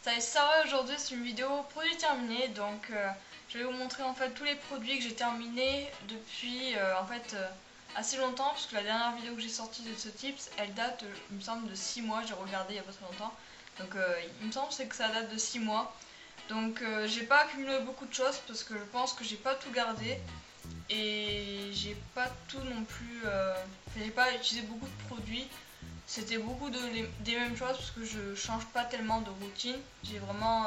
Salut, ça va. Aujourd'hui c'est une vidéo produit terminé, donc je vais vous montrer en fait tous les produits que j'ai terminés depuis assez longtemps, puisque la dernière vidéo que j'ai sortie de ce type elle date il me semble de 6 mois, j'ai regardé il y a pas très longtemps, donc il me semble que ça date de 6 mois, donc j'ai pas accumulé beaucoup de choses parce que je pense que j'ai pas tout gardé et j'ai pas tout non plus, j'ai pas utilisé beaucoup de produits. C'était beaucoup des mêmes choses parce que je change pas tellement de routine. J'ai vraiment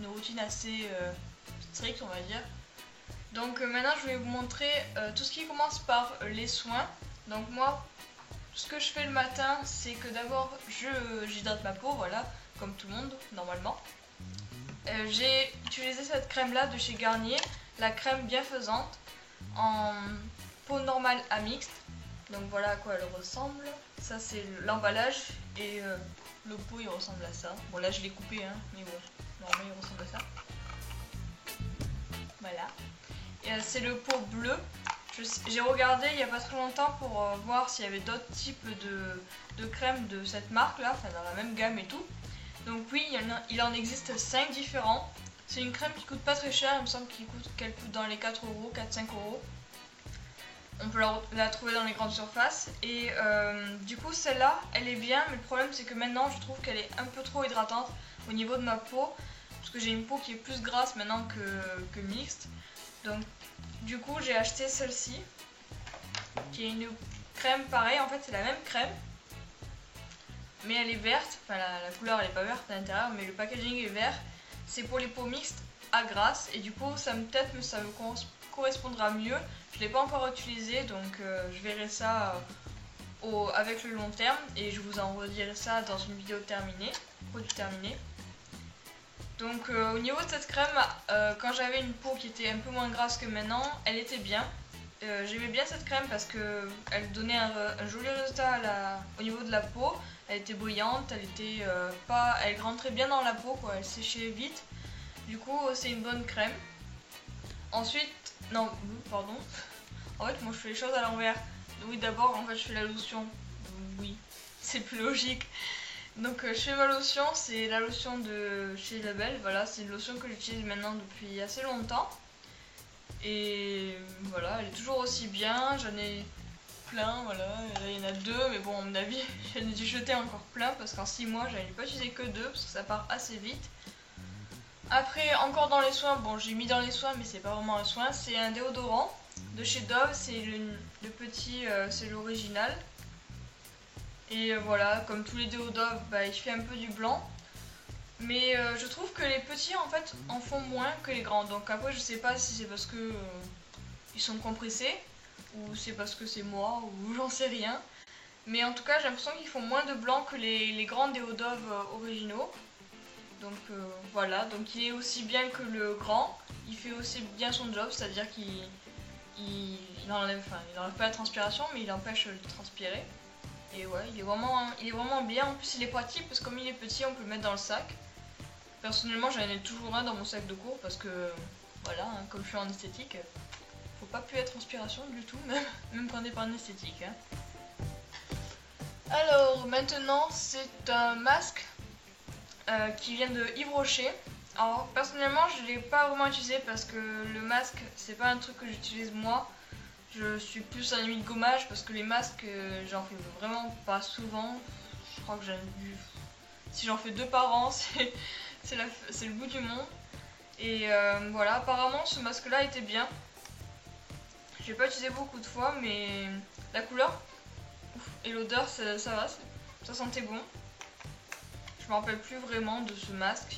une routine assez stricte, on va dire. Donc maintenant je vais vous montrer tout ce qui commence par les soins. Donc moi, ce que je fais le matin, c'est que d'abord j'hydrate ma peau, voilà, comme tout le monde normalement. J'ai utilisé cette crème là de chez Garnier, la crème bienfaisante en peau normale à mixte. Donc voilà à quoi elle ressemble. Ça c'est l'emballage et le pot il ressemble à ça. Bon là je l'ai coupé hein, mais bon, normalement il ressemble à ça. Voilà. Et c'est le pot bleu. J'ai regardé il n'y a pas très longtemps pour voir s'il y avait d'autres types de crèmes de cette marque là, enfin dans la même gamme et tout. Donc oui, il en existe 5 différents. C'est une crème qui coûte pas très cher, il me semble qu'elle coûte dans les 4 euros, 4-5 euros. On peut la trouver dans les grandes surfaces et du coup celle-là elle est bien, mais le problème c'est que maintenant je trouve qu'elle est un peu trop hydratante au niveau de ma peau parce que j'ai une peau qui est plus grasse maintenant que mixte. Donc du coup j'ai acheté celle-ci qui est une crème pareille, en fait c'est la même crème mais elle est verte, enfin la couleur elle est pas verte à l'intérieur mais le packaging est vert. C'est pour les peaux mixtes à grasse et du coup ça me correspondra mieux. Je ne l'ai pas encore utilisé donc je verrai ça avec le long terme et je vous en redirai ça dans une vidéo terminée, produit terminé. Donc au niveau de cette crème, quand j'avais une peau qui était un peu moins grasse que maintenant, elle était bien. J'aimais bien cette crème parce qu'elle donnait un joli résultat au niveau de la peau. Elle était brillante, elle rentrait bien dans la peau, quoi, elle séchait vite. Du coup c'est une bonne crème. Ensuite, non, pardon. En fait, moi je fais les choses à l'envers. Oui, d'abord, en fait, je fais la lotion. Oui, c'est plus logique. Donc, je fais ma lotion, c'est la lotion de chez Label. Voilà, c'est une lotion que j'utilise maintenant depuis assez longtemps. Et voilà, elle est toujours aussi bien. J'en ai plein, voilà. Là, il y en a deux, mais bon, à mon avis, j'en ai dû jeter encore plein parce qu'en 6 mois, j'en ai pas utilisé que deux parce que ça part assez vite. Après, encore dans les soins, bon j'ai mis dans les soins mais c'est pas vraiment un soin, c'est un déodorant de chez Dove, c'est le petit, c'est l'original. Et voilà, comme tous les déos Dove, bah, il fait un peu du blanc. Mais je trouve que les petits en fait en font moins que les grands. Donc après je sais pas si c'est parce que ils sont compressés ou c'est parce que c'est moi ou j'en sais rien. Mais en tout cas j'ai l'impression qu'ils font moins de blanc que les grands déos Dove originaux. Donc voilà, donc il est aussi bien que le grand, il fait aussi bien son job, c'est-à-dire qu'il enlève pas la transpiration, mais il empêche de transpirer. Et ouais, il est vraiment bien, en plus il est pratique parce que comme il est petit, on peut le mettre dans le sac. Personnellement, j'en ai toujours un dans mon sac de cours parce que, voilà, hein, comme je suis en esthétique, faut pas puer la transpiration du tout, même quand on n'est pas en esthétique. Hein. Alors maintenant, c'est un masque qui vient de Yves Rocher. Alors personnellement je l'ai pas vraiment utilisé parce que le masque c'est pas un truc que j'utilise moi. Je suis plus un limite gommage parce que les masques j'en fais vraiment pas souvent. Je crois que si j'en fais 2 par an c'est le bout du monde. Et voilà, apparemment ce masque là était bien. Je l'ai pas utilisé beaucoup de fois mais la couleur et l'odeur ça va, ça sentait bon. Je me rappelle plus vraiment de ce masque,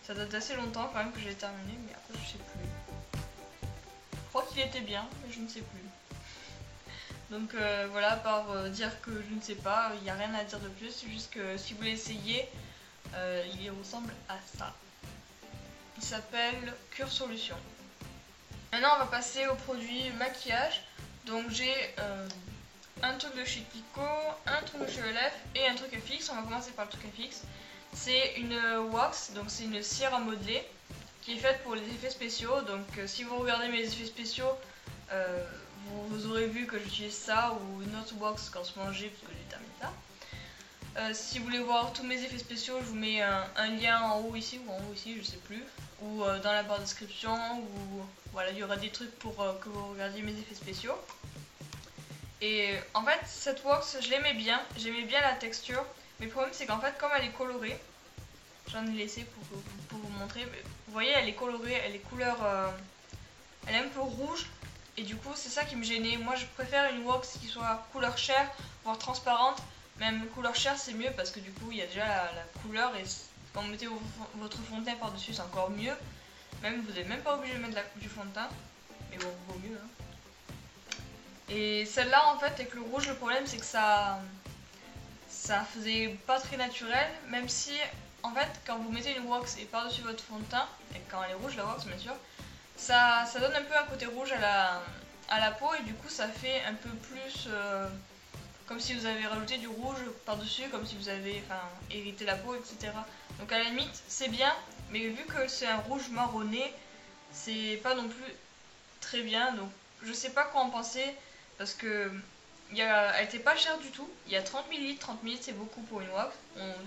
ça date d'assez longtemps quand même que j'ai terminé, mais après je sais plus. Je crois qu'il était bien, mais je ne sais plus. Donc voilà, à part dire que je ne sais pas, il n'y a rien à dire de plus, c'est juste que si vous l'essayez, il ressemble à ça. Il s'appelle Cure Solution. Maintenant on va passer au produit maquillage. Donc j'ai un truc de chez Kiko, un truc de chez Elf et un truc FX. On va commencer par le truc FX. C'est une wax, donc c'est une cire à modeler qui est faite pour les effets spéciaux. Donc si vous regardez mes effets spéciaux, vous aurez vu que j'utilise ça ou une autre wax quand je mangeais parce que j'ai terminé ça. Si vous voulez voir tous mes effets spéciaux, je vous mets un lien en haut ici ou en haut ici, je sais plus, ou dans la barre de description, ou voilà, il y aura des trucs pour que vous regardiez mes effets spéciaux. Et en fait, cette wax, je l'aimais bien, j'aimais bien la texture, mais le problème c'est qu'en fait, comme elle est colorée, j'en ai laissé pour vous montrer, vous voyez, elle est colorée, elle est couleur, elle est un peu rouge, et du coup, c'est ça qui me gênait. Moi, je préfère une wax qui soit couleur chair, voire transparente. Même couleur chair c'est mieux parce que du coup il y a déjà la couleur et quand vous mettez votre fond de teint par dessus c'est encore mieux. Même vous n'êtes même pas obligé de mettre du fond de teint. Mais bon, vaut mieux hein. Et celle-là en fait avec le rouge, le problème c'est que ça faisait pas très naturel. Même si en fait quand vous mettez une wax et par dessus votre fond de teint, et quand elle est rouge la wax bien sûr, ça donne un peu un côté rouge à la peau et du coup ça fait un peu plus... comme si vous avez rajouté du rouge par-dessus, comme si vous avez hérité la peau, etc. Donc à la limite, c'est bien, mais vu que c'est un rouge marronné, c'est pas non plus très bien. Donc je sais pas quoi en penser, parce que elle était pas chère du tout. Il y a 30 ml, 30 ml c'est beaucoup pour une wax.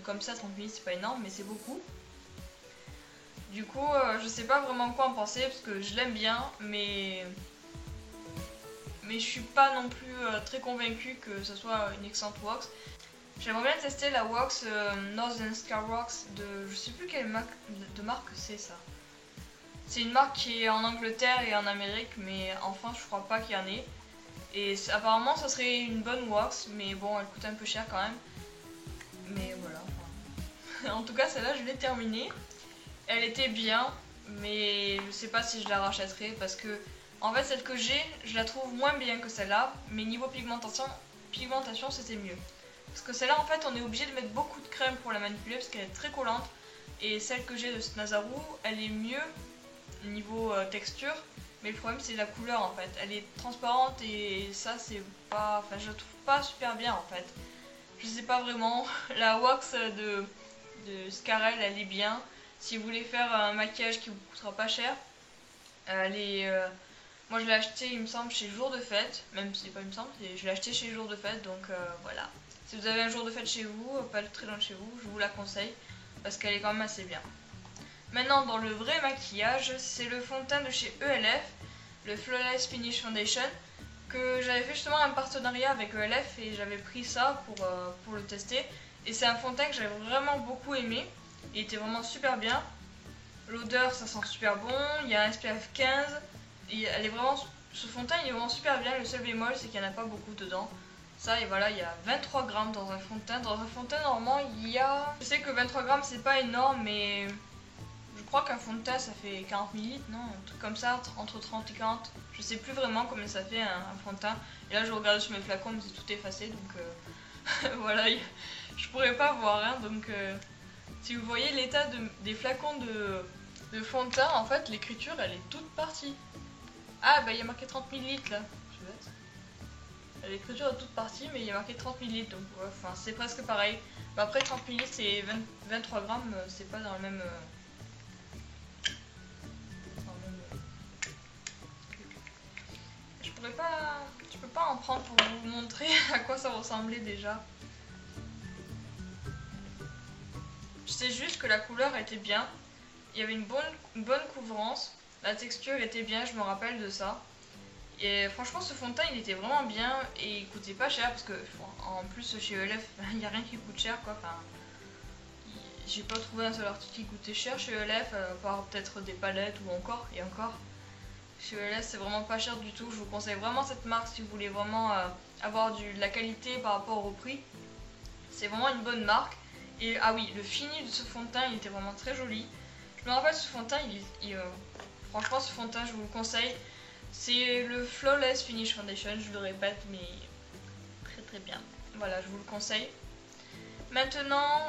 Comme ça, 30 ml c'est pas énorme, mais c'est beaucoup. Du coup, je sais pas vraiment quoi en penser, parce que je l'aime bien, mais je suis pas non plus très convaincue que ce soit une excellente wax. J'aimerais bien tester la wax Northern Star Wax de je sais plus quelle marque c'est ça. C'est une marque qui est en Angleterre et en Amérique, mais en France je crois pas qu'il y en ait. Et apparemment ça serait une bonne wax, mais bon elle coûte un peu cher quand même. Mais voilà. En tout cas celle-là je l'ai terminée. Elle était bien, mais je sais pas si je la rachèterai parce que en fait celle que j'ai, je la trouve moins bien que celle-là, mais niveau pigmentation c'était mieux. Parce que celle-là en fait on est obligé de mettre beaucoup de crème pour la manipuler parce qu'elle est très collante. Et celle que j'ai de Snazaru, elle est mieux niveau texture, mais le problème c'est la couleur en fait. Elle est transparente et ça c'est pas... Enfin je la trouve pas super bien en fait. Je sais pas vraiment, la wax de Scarel elle est bien. Si vous voulez faire un maquillage qui vous coûtera pas cher, elle est... moi je l'ai acheté il me semble chez Jour de Fête, même si c'est pas il me semble, je l'ai acheté chez Jour de Fête donc voilà. Si vous avez un jour de fête chez vous, pas très loin de chez vous, je vous la conseille parce qu'elle est quand même assez bien. Maintenant dans le vrai maquillage, c'est le fond de teint de chez ELF, le Flawless Finish Foundation, que j'avais fait justement un partenariat avec ELF et j'avais pris ça pour le tester. Et c'est un fond de teint que j'avais vraiment beaucoup aimé, il était vraiment super bien. L'odeur ça sent super bon, il y a un SPF 15, et elle est vraiment, ce fond de teint il est vraiment super bien, le seul bémol c'est qu'il n'y en a pas beaucoup dedans. Ça et voilà, il y a 23 grammes dans un fond de teint. Dans un fond de teint normalement il y a... Je sais que 23 grammes c'est pas énorme mais je crois qu'un fond de teint ça fait 40 ml, non, un truc comme ça, entre 30 et 40. Je sais plus vraiment combien ça fait un fond de teint. Et là je regarde sur mes flacons mais c'est tout effacé donc voilà, je pourrais pas voir hein, donc si vous voyez l'état des flacons de fond de teint, en fait l'écriture elle est toute partie. Ah bah il y a marqué 30 ml là. L'écriture est toute partie mais il y a marqué 30 ml donc ouais, enfin, c'est presque pareil. Bah, après 30 ml c'est 23 grammes, c'est pas dans le même... Je peux pas en prendre pour vous montrer à quoi ça ressemblait déjà. Je sais juste que la couleur était bien, il y avait une bonne couvrance, la texture était bien, je me rappelle de ça. Et franchement ce fond de teint il était vraiment bien et il coûtait pas cher parce que en plus chez ELF il n'y a rien qui coûte cher quoi. Enfin, j'ai pas trouvé un seul article qui coûtait cher chez ELF, à part peut-être des palettes ou encore et encore. Chez ELF c'est vraiment pas cher du tout, je vous conseille vraiment cette marque si vous voulez vraiment avoir de la qualité par rapport au prix. C'est vraiment une bonne marque. Et ah oui, le fini de ce fond de teint il était vraiment très joli. Je me rappelle ce fond de teint, franchement ce fond de teint je vous le conseille. C'est le Flawless Finish Foundation, je le répète, mais très très bien. Voilà, je vous le conseille. Maintenant,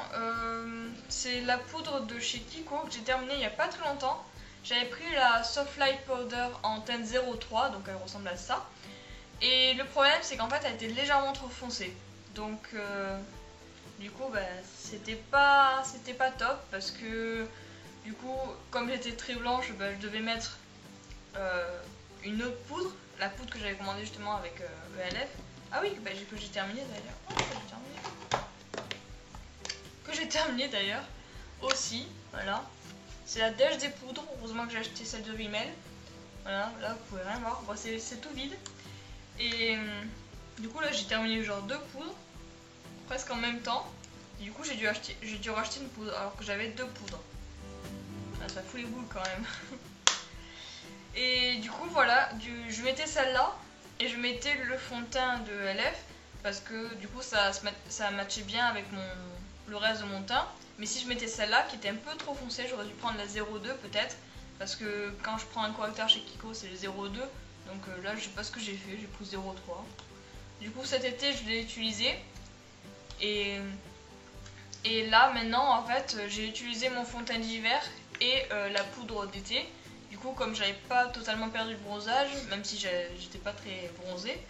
c'est la poudre de chez Kiko que j'ai terminée il n'y a pas très longtemps. J'avais pris la Soft Light Powder en teinte 03, donc elle ressemble à ça. Et le problème, c'est qu'en fait, elle était légèrement trop foncée. Donc, du coup, bah, c'était pas top parce que, du coup, comme j'étais très blanche, bah, je devais mettre une autre poudre, la poudre que j'avais commandée justement avec ELF. Ah oui, bah, que j'ai terminé d'ailleurs. Oh, j'ai terminé. que j'ai terminé d'ailleurs aussi. Voilà, c'est la dèche des poudres. Heureusement que j'ai acheté celle de Rimmel. Voilà, là vous pouvez rien voir, bon, c'est tout vide. Et du coup là j'ai terminé genre 2 poudres presque en même temps. Et du coup j'ai dû racheter une poudre alors que j'avais 2 poudres. Ah, ça fout les boules quand même. Et du coup voilà, je mettais celle-là et je mettais le fond de teint de LF parce que du coup ça matchait bien avec le reste de mon teint. Mais si je mettais celle-là qui était un peu trop foncée, j'aurais dû prendre la 02 peut-être, parce que quand je prends un correcteur chez Kiko c'est le 02. Donc là je sais pas ce que j'ai fait, j'ai pris 03. Du coup cet été je l'ai utilisé et là maintenant en fait j'ai utilisé mon fond de teint d'hiver et la poudre d'été. Du coup comme j'avais pas totalement perdu le bronzage, même si j'étais pas très bronzée,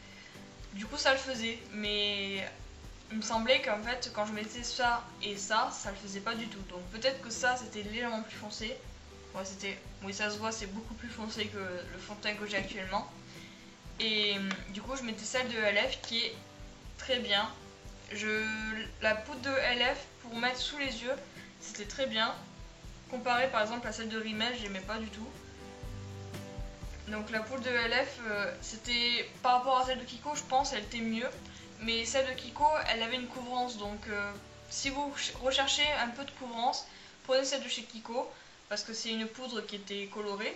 du coup ça le faisait. Mais il me semblait qu'en fait quand je mettais ça et ça le faisait pas du tout. Donc peut-être que ça c'était légèrement plus foncé. Ouais, oui ça se voit, c'est beaucoup plus foncé que le fond de teint que j'ai actuellement. Et du coup je mettais celle de LF qui est très bien. La poudre de LF pour mettre sous les yeux c'était très bien. Comparé par exemple à celle de Rimmel, j'aimais pas du tout. Donc la poudre de LF, c'était par rapport à celle de Kiko, je pense, elle était mieux. Mais celle de Kiko, elle avait une couvrance. Donc si vous recherchez un peu de couvrance, prenez celle de chez Kiko. Parce que c'est une poudre qui était colorée.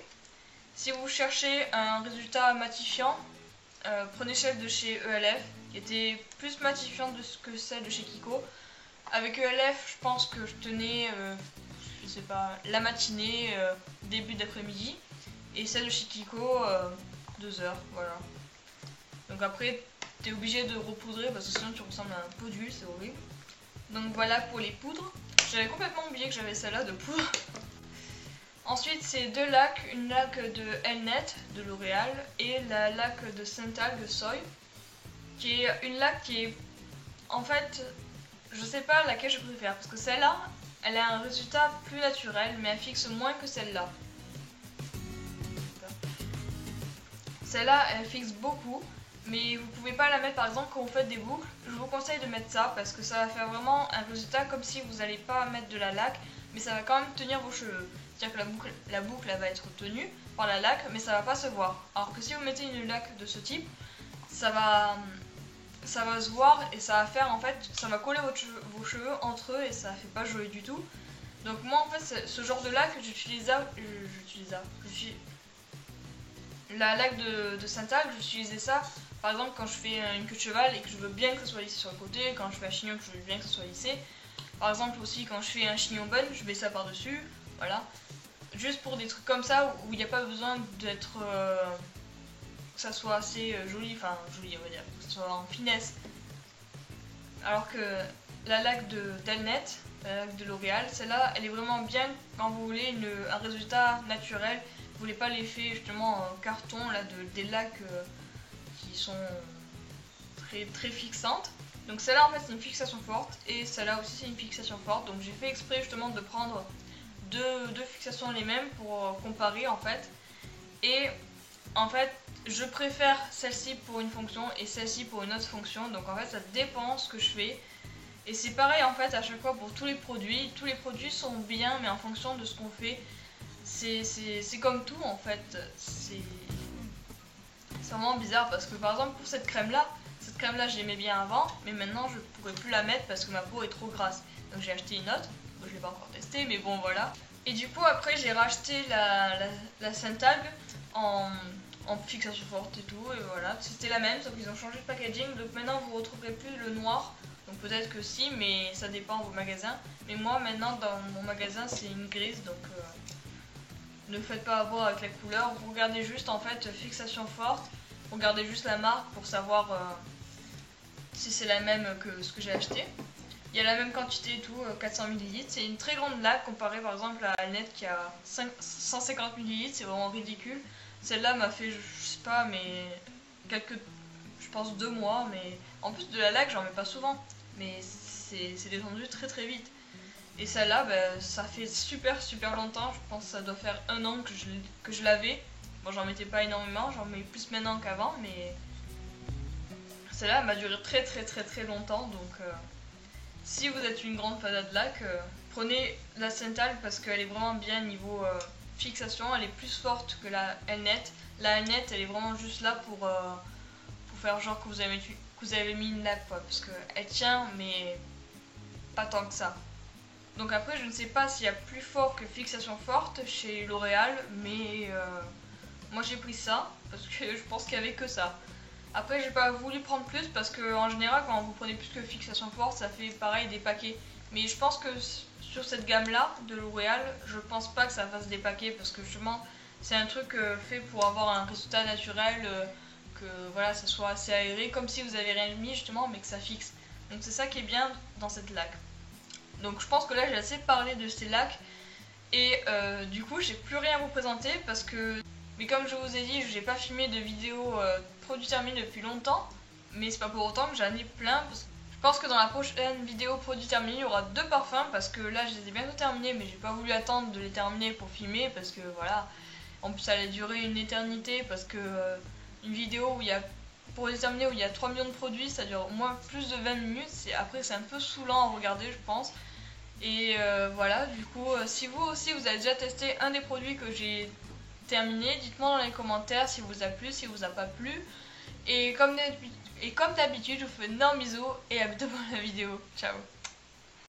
Si vous cherchez un résultat matifiant, prenez celle de chez ELF, qui était plus matifiante que celle de chez Kiko. Avec ELF, je pense que je tenais, je sais pas, la matinée, début d'après-midi. Et celle de chez Kiko, 2 heures, voilà. Donc après, t'es obligé de repoudrer parce que sinon tu ressembles à un pot d'huile, c'est horrible. Donc voilà pour les poudres. J'avais complètement oublié que j'avais celle-là de poudre. Ensuite, c'est 2 lacs, une laque de Elnet de L'Oréal et la laque de Saint-Algue Soy, qui est une laque qui est, en fait, je sais pas laquelle je préfère, parce que celle-là, elle a un résultat plus naturel, mais elle fixe moins que celle-là. Celle-là, elle fixe beaucoup, mais vous pouvez pas la mettre par exemple quand vous faites des boucles. Je vous conseille de mettre ça, parce que ça va faire vraiment un résultat comme si vous n'allez pas mettre de la laque, mais ça va quand même tenir vos cheveux. C'est-à-dire que la boucle elle va être tenue par la laque, mais ça va pas se voir. Alors que si vous mettez une laque de ce type, ça va se voir et ça va faire en fait, ça va coller vos cheveux entre eux et ça fait pas joli du tout. Donc moi en fait ce genre de laque la laque de Saint-Algue, j'utilisais ça par exemple quand je fais une queue de cheval et que je veux bien que ça soit lissé sur le côté, quand je fais un chignon que je veux bien que ça soit lissé. Par exemple aussi quand je fais un chignon bun, je mets ça par dessus, voilà. Juste pour des trucs comme ça où il n'y a pas besoin d'être que ça soit assez joli, enfin joli on va dire, que ça soit en finesse. Alors que la laque d'Elnet, la laque de L'Oréal, celle-là elle est vraiment bien quand vous voulez un résultat naturel. Vous voulez pas l'effet justement en carton là des laques qui sont très, très fixantes. Donc celle-là en fait c'est une fixation forte et celle-là aussi c'est une fixation forte. Donc j'ai fait exprès justement de prendre deux fixations les mêmes pour comparer en fait. Et en fait je préfère celle-ci pour une fonction et celle-ci pour une autre fonction. Donc en fait ça dépend ce que je fais. Et c'est pareil en fait à chaque fois pour tous les produits. Tous les produits sont bien mais en fonction de ce qu'on fait. C'est comme tout en fait. C'est vraiment bizarre parce que par exemple pour cette crème là je l'aimais bien avant, mais maintenant je pourrais plus la mettre parce que ma peau est trop grasse. Donc j'ai acheté une autre, bon, je l'ai pas encore testée mais bon voilà. Et du coup après j'ai racheté la Saint-Algue en fixation forte et tout, et voilà, c'était la même sauf qu'ils ont changé de packaging, donc maintenant vous retrouverez plus le noir. Donc peut-être que si, mais ça dépend de vos magasins. Mais moi maintenant dans mon magasin c'est une grise, donc ne faites pas avoir avec la couleur. Vous regardez juste en fait fixation forte, regardez juste la marque pour savoir si c'est la même que ce que j'ai acheté. Il y a la même quantité et tout, 400 ml. C'est une très grande laque comparée par exemple à Alnet qui a 150 ml, c'est vraiment ridicule. Celle-là m'a fait, je sais pas, mais je pense 2 mois. Mais en plus de la laque, j'en mets pas souvent. Mais c'est descendu très très vite. Et celle-là, bah, ça fait super longtemps. Je pense que ça doit faire 1 an que je l'avais. Bon, j'en mettais pas énormément, j'en mets plus maintenant qu'avant, mais celle-là m'a duré très longtemps. Donc si vous êtes une grande fan de lac, prenez la Cental parce qu'elle est vraiment bien niveau fixation, elle est plus forte que la L-Net. La L-Net elle est vraiment juste là pour faire genre que vous avez mis une laque quoi, parce qu'elle tient mais pas tant que ça. Donc après je ne sais pas s'il y a plus fort que fixation forte chez L'Oréal, mais moi j'ai pris ça parce que je pense qu'il n'y avait que ça. Après j'ai pas voulu prendre plus parce que en général quand vous prenez plus que fixation forte ça fait pareil des paquets. Mais je pense que sur cette gamme là de L'Oréal, je pense pas que ça fasse des paquets parce que justement c'est un truc fait pour avoir un résultat naturel, que voilà ça soit assez aéré, comme si vous avez rien mis justement mais que ça fixe. Donc c'est ça qui est bien dans cette laque. Donc je pense que là j'ai assez parlé de ces lacs et du coup j'ai plus rien à vous présenter parce que, mais comme je vous ai dit, j'ai pas filmé de vidéo produit terminé depuis longtemps, mais c'est pas pour autant que j'en ai plein. Je pense que dans la prochaine vidéo produit terminé il y aura 2 parfums parce que là je les ai bientôt terminés, mais j'ai pas voulu attendre de les terminer pour filmer parce que voilà, en plus ça allait durer une éternité parce que une vidéo où il y a pour les terminer où il y a 3 millions de produits ça dure au moins plus de 20 minutes, après c'est un peu saoulant à regarder je pense. Et voilà, du coup, si vous aussi vous avez déjà testé un des produits que j'ai terminé, dites-moi dans les commentaires si vous a plu, si vous a pas plu. Et comme d'habitude, je vous fais d'énormes bisous et à bientôt pour la vidéo. Ciao.